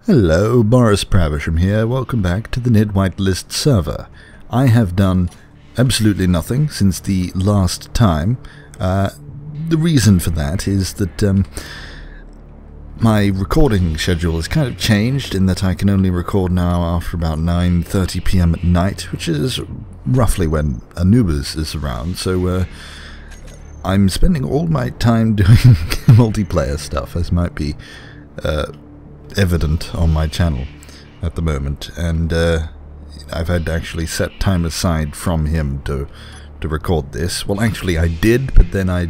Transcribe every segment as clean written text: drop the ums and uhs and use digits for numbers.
Hello, Boris Pravisham here. Welcome back to the Nidd whitelist server. I have done absolutely nothing since the last time. The reason for that is that my recording schedule has kind of changed in that I can only record now after about 9:30 PM at night, which is roughly when Anubis is around, so I'm spending all my time doing multiplayer stuff, as might be evident on my channel at the moment, and I've had to actually set time aside from him to record this. Well, actually I did, but then I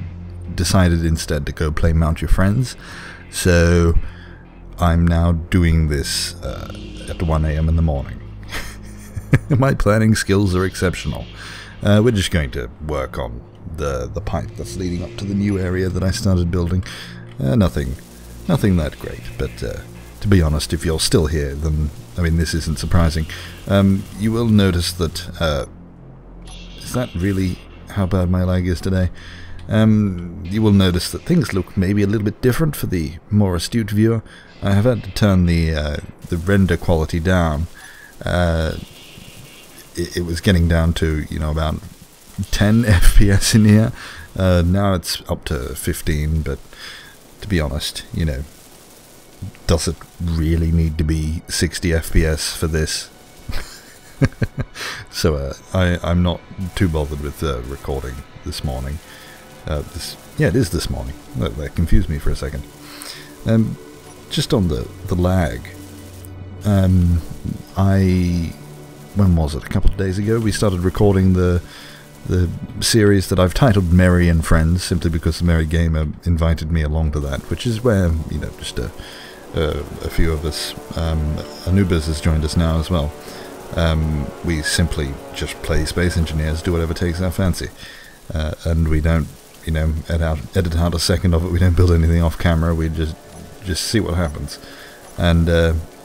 decided instead to go play Mount Your Friends, so I'm now doing this at 1 AM in the morning. My planning skills are exceptional. We're just going to work on the pipe that's leading up to the new area that I started building. Nothing that great, but to be honest, if you're still here, then, I mean, this isn't surprising. You will notice that, is that really how bad my lag is today? You will notice that things look maybe a little bit different for the more astute viewer. I have had to turn the render quality down. It was getting down to, you know, about 10 FPS in here. Now it's up to 15, but to be honest, you know, does it really need to be 60 FPS for this? So I'm not too bothered with recording this morning. Yeah, it is this morning. That confused me for a second. Just on the lag, when was it? A couple of days ago, we started recording the series that I've titled Merry and Friends, simply because the Merry Gamer invited me along to that, which is where, you know, just a few of us, Anubis has joined us now as well. We simply just play Space Engineers, do whatever takes our fancy, and we don't, you know, edit out a second of it. We don't build anything off camera. We just see what happens, and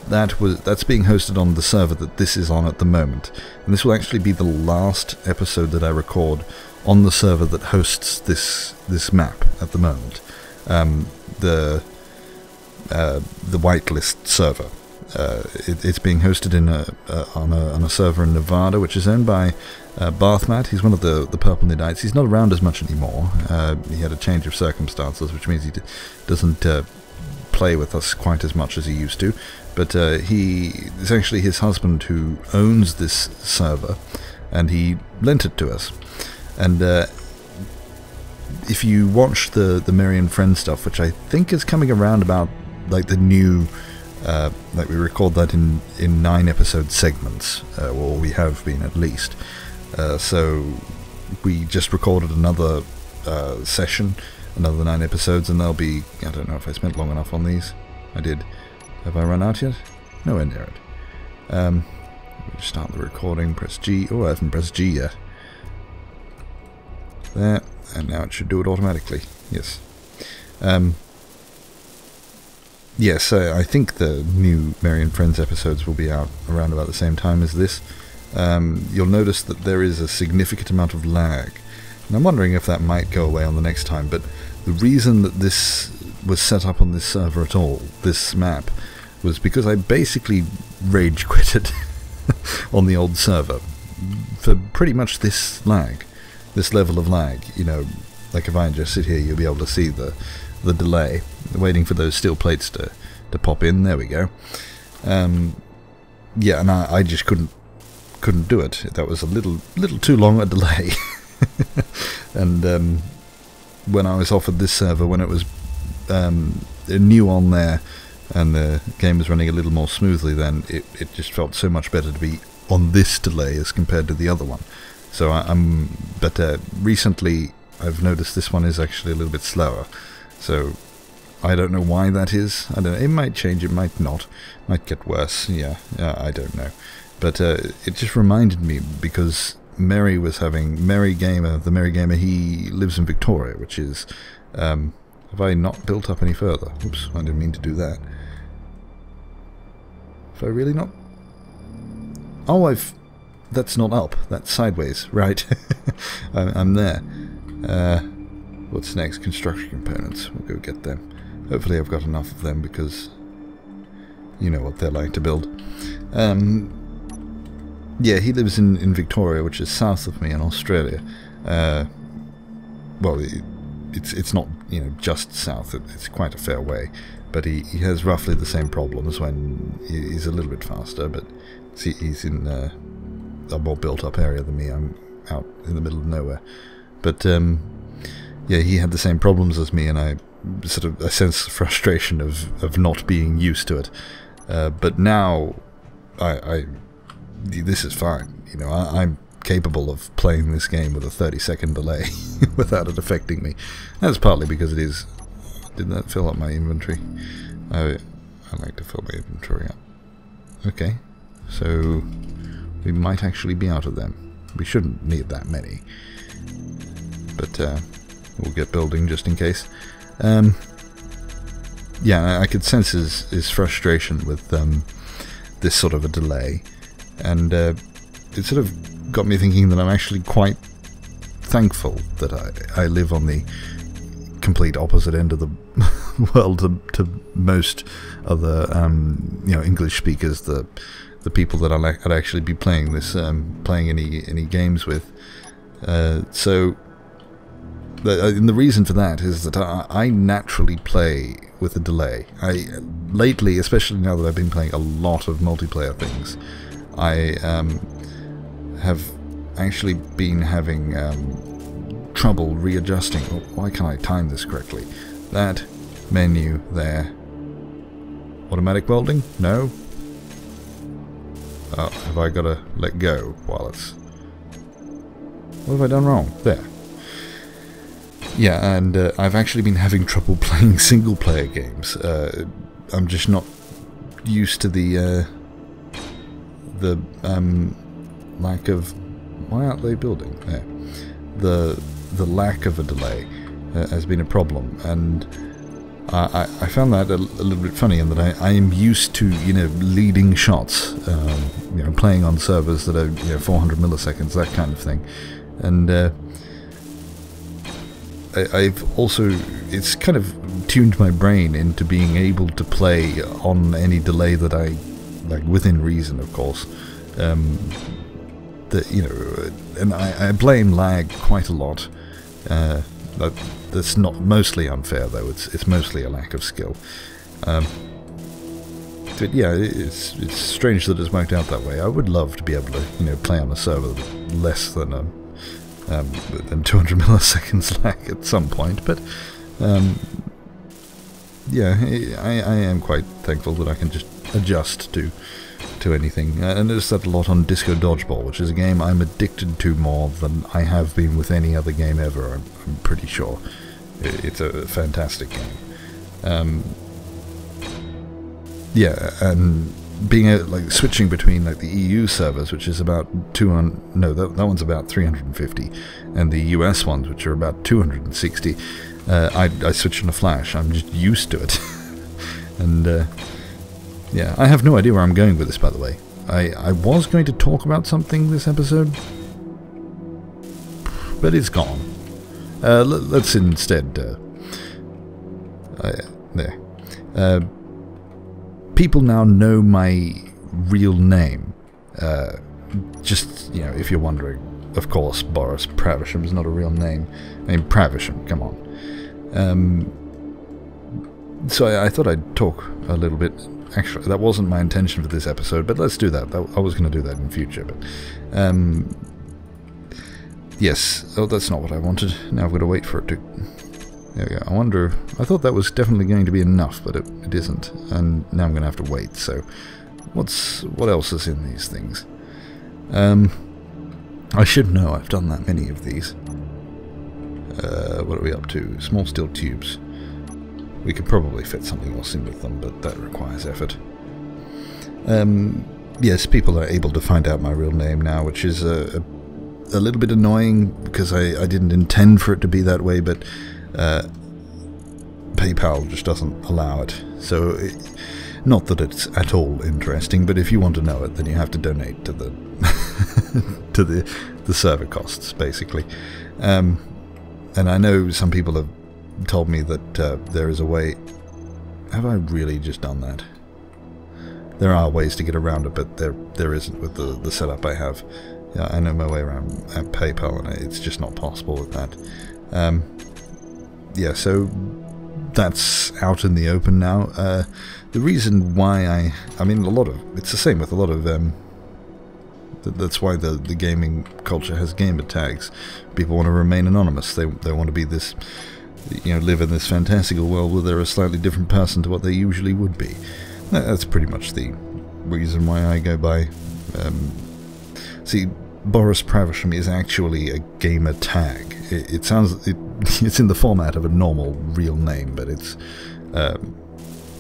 that's being hosted on the server that this is on at the moment, and this will actually be the last episode that I record on the server that hosts this map at the moment, the whitelist server. It's being hosted on a server in Nevada, which is owned by Bathmat. He's one of the Purple Niddites. He's not around as much anymore. He had a change of circumstances, which means he doesn't play with us quite as much as he used to. But it's actually his husband who owns this server, and he lent it to us. And if you watch the Merry and Friends stuff, which I think is coming around about like the new, like we record that in 9-episode segments, or we have been at least. So we just recorded another session, another 9 episodes, and they'll be, I don't know if I spent long enough on these. I did. Have I run out yet? Nowhere near it. We'll start the recording, press G. Oh, I haven't pressed G yet. There, and now it should do it automatically. Yes. Yes, I think the new Merry and Friends episodes will be out around about the same time as this. You'll notice that there is a significant amount of lag, and I'm wondering if that might go away on the next time, but the reason that this was set up on this server at all, this map, was because I basically rage quitted on the old server for pretty much this lag, this level of lag. You know, like if I just sit here, you'll be able to see the delay, waiting for those steel plates to pop in. There we go. Yeah, and I just couldn't do it. That was a little too long a delay. And when I was offered this server, when it was new on there and the game was running a little more smoothly, then it just felt so much better to be on this delay as compared to the other one. So but recently I've noticed this one is actually a little bit slower. So I don't know why that is. I don't know. It might change, it might not. Might get worse. Yeah, I don't know. But it just reminded me, because Merry was having the Merry Gamer, he lives in Victoria, which is, have I not built up any further? Oops, I didn't mean to do that. Have I really not? Oh, that's not up, that's sideways, right. I'm there. What's next? Construction components. We'll go get them. Hopefully I've got enough of them, because You know what they're like to build. Yeah, he lives in Victoria, which is south of me in Australia. Well, it's not, you know, just south. It's quite a fair way. But he has roughly the same problems when he's a little bit faster, but he's in a more built-up area than me. I'm out in the middle of nowhere. But, yeah, he had the same problems as me, and I sense the frustration of not being used to it. But now, this is fine. You know, I'm capable of playing this game with a 30-second delay without it affecting me. That's partly because it is... Did that fill up my inventory? I like to fill my inventory up. Okay, so we might actually be out of them. We shouldn't need that many. But we'll get building just in case. Yeah, I could sense his frustration with this sort of a delay. And it sort of got me thinking that I'm actually quite thankful that I live on the complete opposite end of the world to most other you know, English speakers, the people that I'd actually be playing this playing any games with. So the reason for that is that I naturally play with a delay. Lately, especially now that I've been playing a lot of multiplayer things, I have actually been having trouble readjusting. Why can't I time this correctly? That menu there. Automatic welding? No. Oh, have I got to let go while it's... What have I done wrong? There. Yeah, and I've actually been having trouble playing single-player games. I'm just not used to the lack of... Why aren't they building? There. The lack of a delay has been a problem, and I found that a little bit funny in that I am used to, you know, leading shots, you know, playing on servers that are, you know, 400 milliseconds, that kind of thing, and I've also, it's kind of tuned my brain into being able to play on any delay that I, like, within reason, of course. That, you know, and I blame lag quite a lot. That's not mostly unfair, though. It's mostly a lack of skill. But yeah, it's strange that it's worked out that way. I would love to be able to, you know, play on a server with less than 200 milliseconds lag at some point. But yeah, I am quite thankful that I can just adjust to anything. I noticed that a lot on Disco Dodgeball, which is a game I'm addicted to more than I have been with any other game ever, I'm pretty sure. It's a fantastic game. Yeah, and being like switching between like the EU servers, which is about 200, no, that one's about 350, and the US ones, which are about 260, I switch in a flash. I'm just used to it. And yeah, I have no idea where I'm going with this, by the way. I was going to talk about something this episode, but it's gone. Let's instead... there. People now know my real name. Just, you know, if you're wondering. Of course, Boris Pravisham is not a real name. I mean, Pravisham, come on. So I thought I'd talk a little bit. Actually, that wasn't my intention for this episode, but let's do that. I was going to do that in future, but... yes. Oh, that's not what I wanted. Now I've got to wait for it to... There we go. I wonder... I thought that was definitely going to be enough, but it isn't. And now I'm going to have to wait, so... What else is in these things? I should know. I've done that many of these. What are we up to? Small steel tubes. We could probably fit something else in with them, but that requires effort. Yes, people are able to find out my real name now, which is a little bit annoying, because I didn't intend for it to be that way, but PayPal just doesn't allow it. So, not that it's at all interesting, but if you want to know it, then you have to donate to the to the server costs, basically. And I know some people have told me that there is a way... Have I really just done that? There are ways to get around it, but there isn't with the setup I have. Yeah, I know my way around PayPal, and it's just not possible with that. Yeah, so that's out in the open now. The reason why I mean, it's the same with a lot of that's why the gaming culture has gamer tags. People want to remain anonymous. They want to be this, live in this fantastical world where they're a slightly different person to what they usually would be. That's pretty much the reason why I go by. See, Boris Pravisham is actually a gamer tag. It's in the format of a normal real name, but it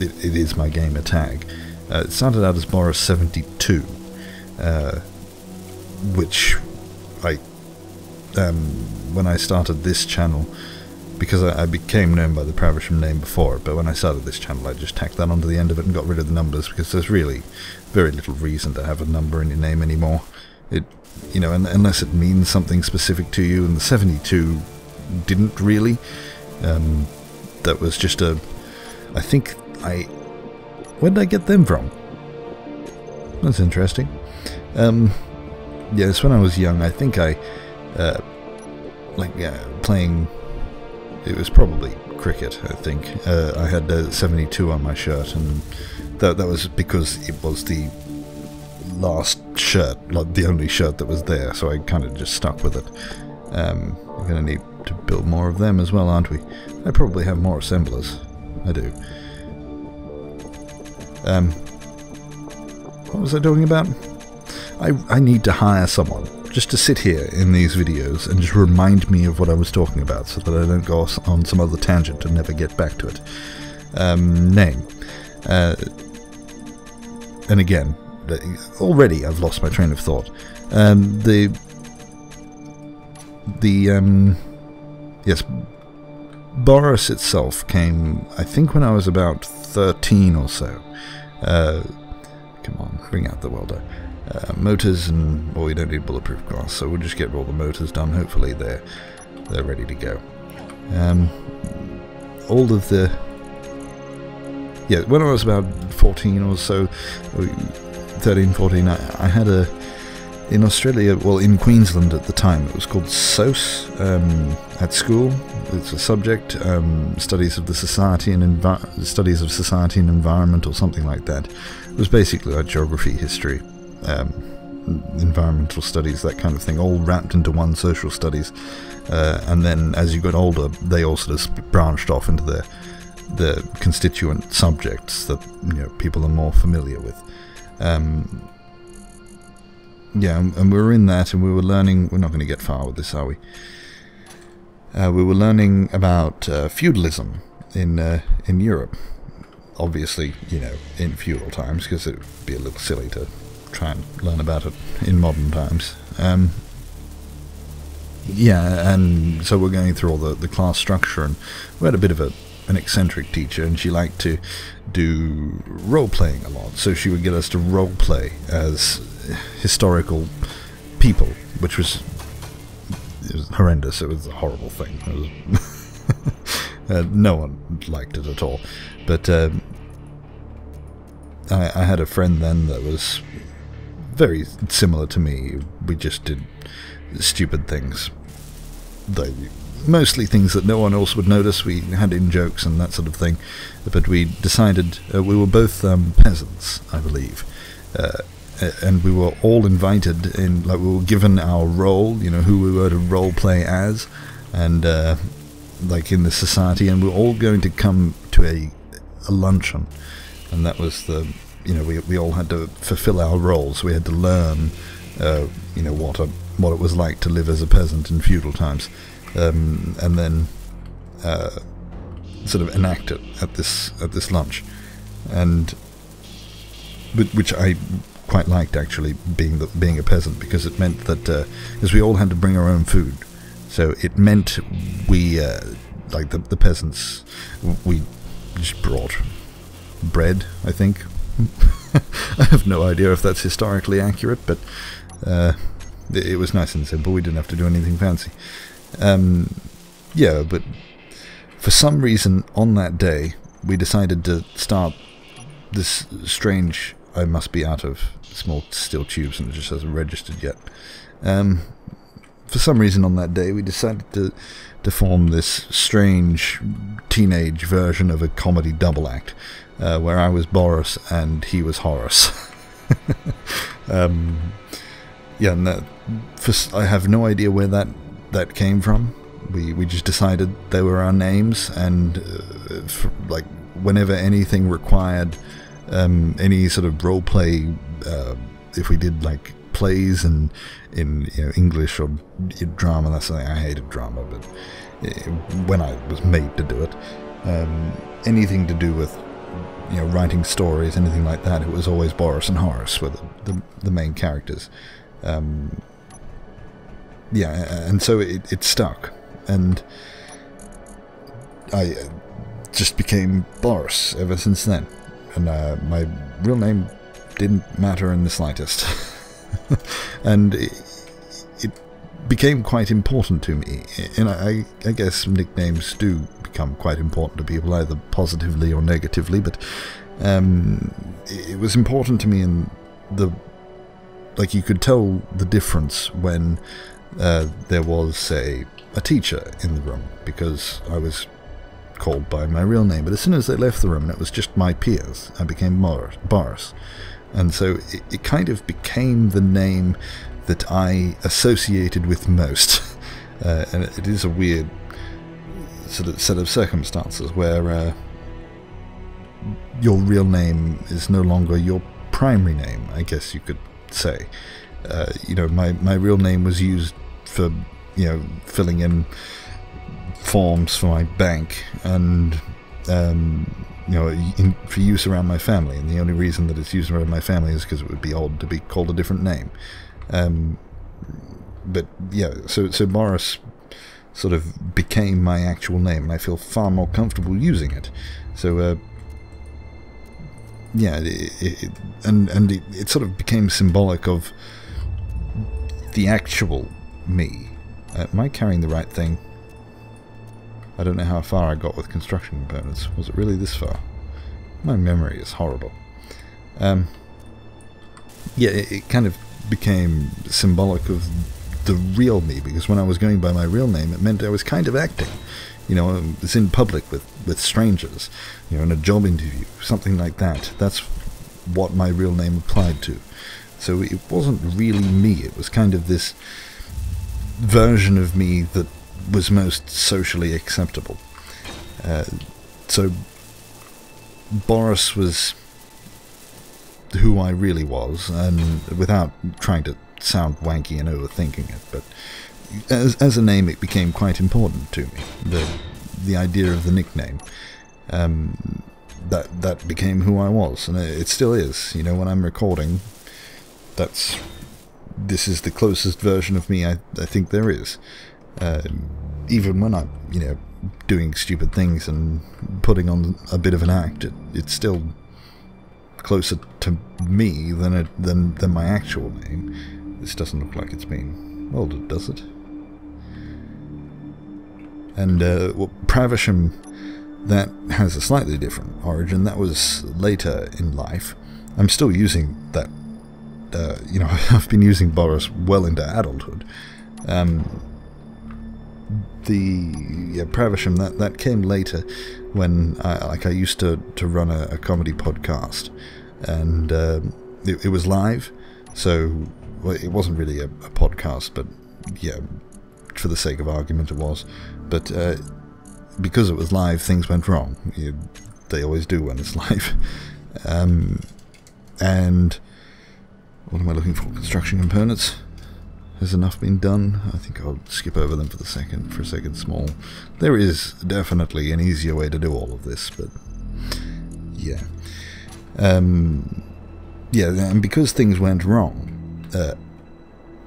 is my gamer tag. It started out as Boris72, which when I started this channel, because I became known by the Pravisham name before, but when I started this channel I just tacked that onto the end of it and got rid of the numbers, because there's really very little reason to have a number in your name anymore. Unless it means something specific to you, and the 72 didn't really. That was just where did I get them from? That's interesting. Yes, when I was young, I think playing, it was probably cricket, I think. I had 72 on my shirt, and that was because it was the last shirt, like the only shirt that was there, so I kind of just stuck with it. We're going to need to build more of them as well, aren't we? I probably have more assemblers. I do. What was I talking about? I need to hire someone just to sit here in these videos and just remind me of what I was talking about, so that I don't go on some other tangent and never get back to it. Name. And again, already I've lost my train of thought. Yes, Boris itself came, I think, when I was about 13 or so. Come on, bring out the welder. Motors, and we don't need bulletproof glass, so we'll just get all the motors done. Hopefully they're ready to go. All of the... Yeah, when I was about 14 or so, 13, 14, I had in Australia, well, in Queensland at the time, it was called SOS at school. It's a subject, studies of society and environment, or something like that. It was basically like geography, history, environmental studies, that kind of thing, all wrapped into one, social studies. And then as you got older, they all sort of branched off into the constituent subjects that people are more familiar with. Yeah, and we were in that, and we were learning. We're not going to get far with this, are we? We were learning about feudalism in Europe. Obviously, in feudal times, because it would be a little silly to try and learn about it in modern times. Yeah, and so we're going through all the class structure, and we had a bit of an eccentric teacher, and she liked to do role-playing a lot, so she would get us to role-play as historical people, which was horrendous. It was a horrible thing. No one liked it at all. But I had a friend then that was very similar to me. We just did stupid things. Mostly things that no one else would notice. We had in jokes and that sort of thing. But we decided, we were both peasants, I believe. And we were all invited in, like, we were given our role, who we were to role play as, and like in the society, and we were all going to come to a luncheon, and that was the, we all had to fulfill our roles. We had to learn, what it was like to live as a peasant in feudal times, and then sort of enact it at this lunch, and which I quite liked, actually, being a peasant, because it meant that because we all had to bring our own food, so it meant we like the peasants, we just brought bread, I think. I have no idea if that's historically accurate, but it was nice and simple. We didn't have to do anything fancy. Yeah, but for some reason on that day we decided to start this strange I must be out of small steel tubes and it just hasn't registered yet. For some reason on that day we decided to form this strange teenage version of a comedy double act, where I was Boris and he was Horace. Yeah, and I have no idea where that came from. We just decided they were our names, and like whenever anything required any sort of role play, if we did like plays in English or drama, that's something I hated drama, but when I was made to do it, anything to do with writing stories, anything like that, it was always Boris and Horace were the main characters. Yeah, and so it stuck, and I just became Boris ever since then, and my real name didn't matter in the slightest. And it became quite important to me, and I guess nicknames do become quite important to people, either positively or negatively, but it was important to me in like you could tell the difference when there was a teacher in the room, because I was called by my real name, but as soon as they left the room and it was just my peers, I became Boris. And so it kind of became the name that I associated with most. And it is a weird sort of set of circumstances where your real name is no longer your primary name, I guess you could say. My real name was used for filling in forms for my bank, and for use around my family, and the only reason that it's used around my family is because it would be odd to be called a different name. But yeah, so Boris sort of became my actual name, and I feel far more comfortable using it. So yeah, it sort of became symbolic of the actual me. Am I carrying the right thing? I don't know how far I got with construction components. Was it really this far? My memory is horrible. Yeah, it kind of became symbolic of the real me, because when I was going by my real name, it meant I was kind of acting. I was in public with strangers, in a job interview, something like that. That's what my real name applied to. So it wasn't really me. It was kind of this version of me that was most socially acceptable. So Boris was who I really was, and without trying to sound wanky and overthinking it, but as a name it became quite important to me. The idea of the nickname, that became who I was, and it still is. When I'm recording, this is the closest version of me I think there is. Even when I'm, doing stupid things and putting on a bit of an act, it's still closer to me than my actual name. This doesn't look like it's been welded, does it? And Pravisham, that has a slightly different origin. That was later in life. I'm still using that. I've been using Boris well into adulthood. Pravisham, that came later, when I used to run a comedy podcast, and it was live, so it wasn't really a podcast, but yeah, for the sake of argument it was. But because it was live, things went wrong. They always do when it's live. And what am I looking for? Construction components. Has enough been done? I think I'll skip over them for a second. Small. There is definitely an easier way to do all of this, but yeah. Yeah, and because things went wrong,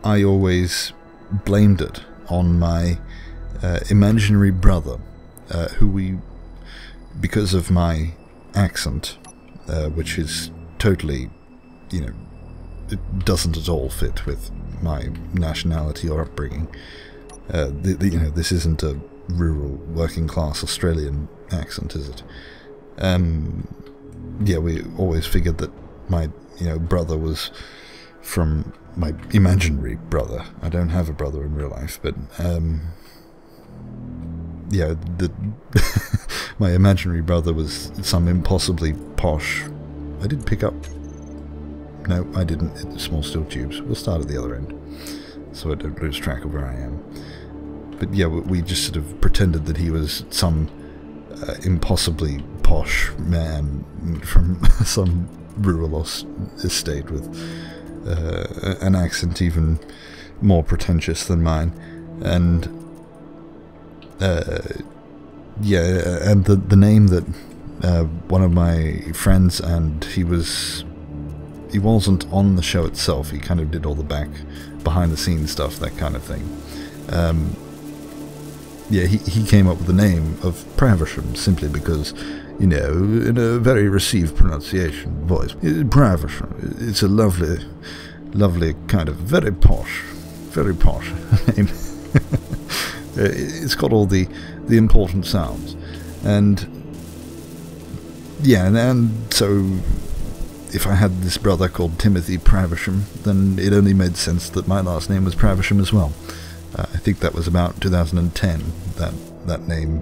I always blamed it on my imaginary brother, because of my accent, which is totally, it doesn't at all fit with my nationality or upbringing. This isn't a rural, working-class Australian accent, is it? Yeah, we always figured that my brother was from my imaginary brother. I don't have a brother in real life, but yeah, my imaginary brother was some impossibly posh. I did pick up. No, I didn't. It's small steel tubes. We'll start at the other end, so I don't lose track of where I am. But yeah, we just sort of pretended that he was some impossibly posh man from some rural estate with an accent even more pretentious than mine, and yeah, and the name that one of my friends, and he wasn't on the show itself. He kind of did all the behind the scenes stuff, that kind of thing. Yeah, he came up with the name of Praversham simply because, in a very received pronunciation voice. Praversham. It's a lovely kind of very posh name. It's got all the important sounds, and yeah, and so if I had this brother called Timothy Praversham, then it only made sense that my last name was Praversham as well. I think that was about 2010 that name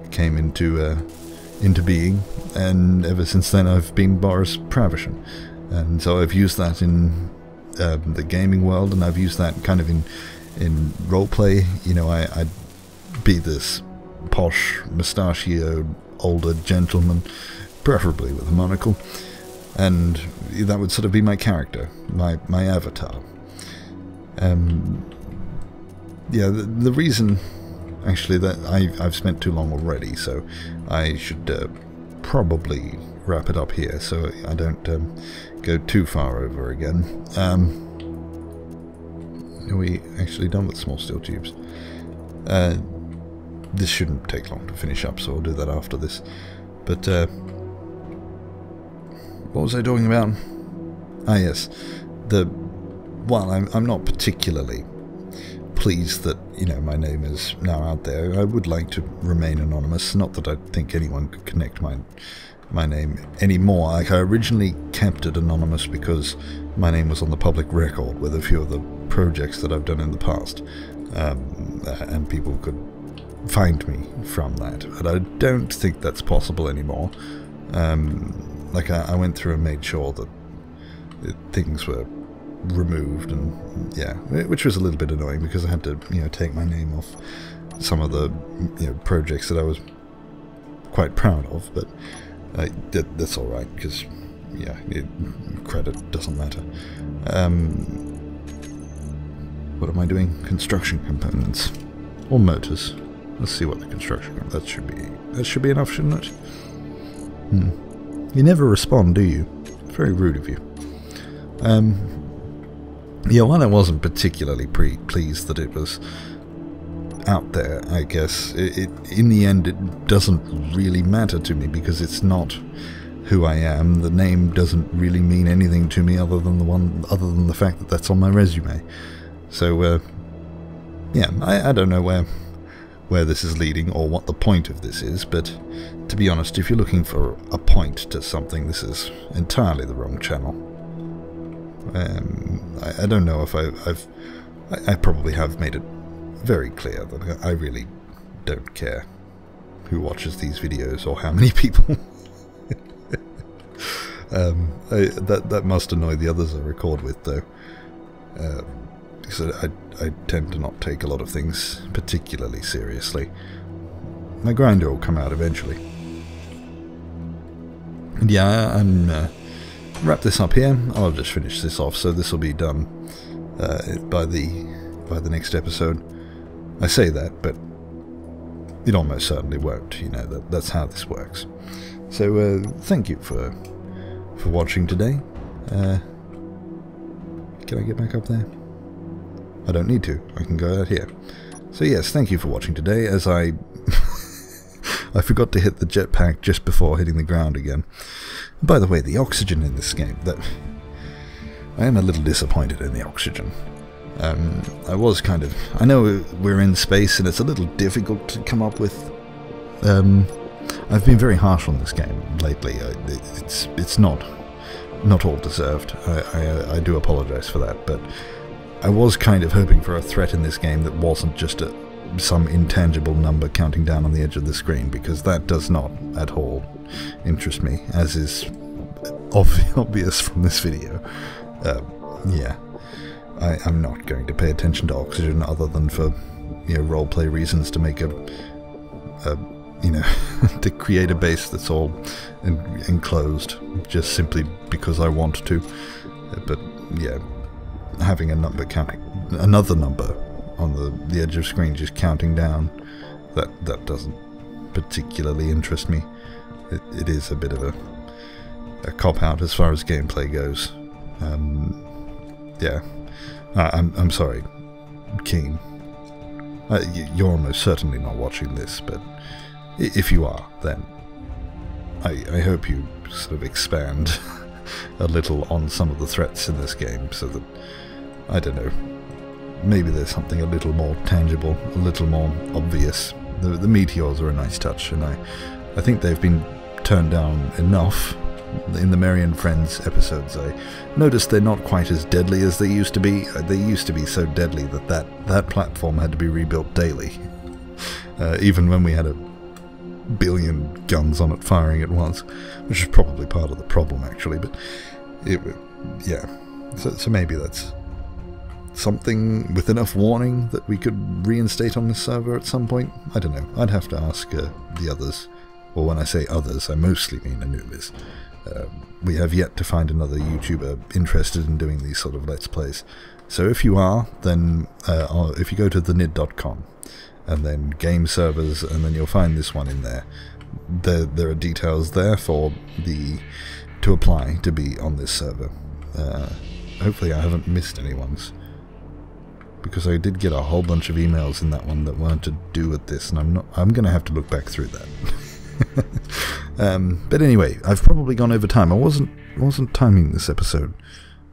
came into being, and ever since then I've been Boris Praversham, and so I've used that in the gaming world, and I've used that kind of in roleplay. I'd be this posh, mustachioed, older gentleman, preferably with a monocle, and that would sort of be my character, my avatar. Yeah, the reason, actually, that I've spent too long already, so I should probably wrap it up here, so I don't go too far over again. Are we actually done with small steel tubes? This shouldn't take long to finish up, so I'll do that after this. But what was I talking about? Ah, yes. While I'm not particularly pleased that my name is now out there, I would like to remain anonymous. Not that I think anyone could connect my name anymore. Like, I originally kept it anonymous because my name was on the public record with a few of the projects that I've done in the past, and people could find me from that. But I don't think that's possible anymore. Like, I went through and made sure that things were removed, and yeah, which was a little bit annoying because I had to take my name off some of the projects that I was quite proud of, but that's alright, because yeah, credit doesn't matter. What am I doing? Construction components or motors? Let's see what the construction that should be enough, shouldn't it? You never respond, do you? Very rude of you. Yeah, while I wasn't particularly pleased that it was out there, I guess, in the end it doesn't really matter to me because it's not who I am. The name doesn't really mean anything to me other than the fact that that's on my resume. So yeah, I don't know where this is leading or what the point of this is, but to be honest, if you're looking for a point to something, this is entirely the wrong channel. I don't know if I probably have made it very clear that I really don't care who watches these videos or how many people. That must annoy the others I record with, though, because I tend to not take a lot of things particularly seriously. My grinder will come out eventually. And yeah, I'm wrap this up here. I'll just finish this off, so this will be done by the next episode. I say that, but it almost certainly won't. That's how this works. So thank you for watching today. Can I get back up there? I don't need to. I can go out here. So yes, thank you for watching today, as I forgot to hit the jetpack just before hitting the ground again. By the way, the oxygen in this game, I am a little disappointed in the oxygen. I know we're in space and it's a little difficult to come up with. I've been very harsh on this game lately. It's not not all deserved. I do apologise for that, but I was kind of hoping for a threat in this game that wasn't just some intangible number counting down on the edge of the screen, because that does not at all interest me, as is obvious from this video. Yeah, I'm not going to pay attention to oxygen other than for, roleplay reasons, to make to create a base that's all enclosed, just simply because I want to. But yeah, having another number on the edge of screen just counting down, that doesn't particularly interest me. It is a bit of a cop-out as far as gameplay goes. Yeah, I'm sorry, Keen. You're almost certainly not watching this, but if you are, then I hope you sort of expand a little on some of the threats in this game, so that, I don't know, maybe there's something a little more tangible, a little more obvious. The meteors are a nice touch, and I think they've been turned down enough. In the Mary and Friends episodes, I noticed they're not quite as deadly as they used to be. They used to be so deadly that platform had to be rebuilt daily, even when we had a billion guns on it firing at once, which is probably part of the problem, actually. But yeah, so maybe that's something with enough warning that we could reinstate on this server at some point. I don't know. I'd have to ask the others. Or when I say others, I mostly mean Anubis. We have yet to find another YouTuber interested in doing these sort of Let's Plays. So if you are, then if you go to thenidd.com and then game servers, and then you'll find this one in there. There are details there for to apply to be on this server. Hopefully I haven't missed anyone's, because I did get a whole bunch of emails in that one that weren't to do with this, and I'm going to have to look back through that. But anyway, I've probably gone over time. I wasn't timing this episode.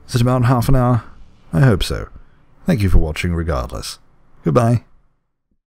Is it about half an hour? I hope so. Thank you for watching regardless. Goodbye.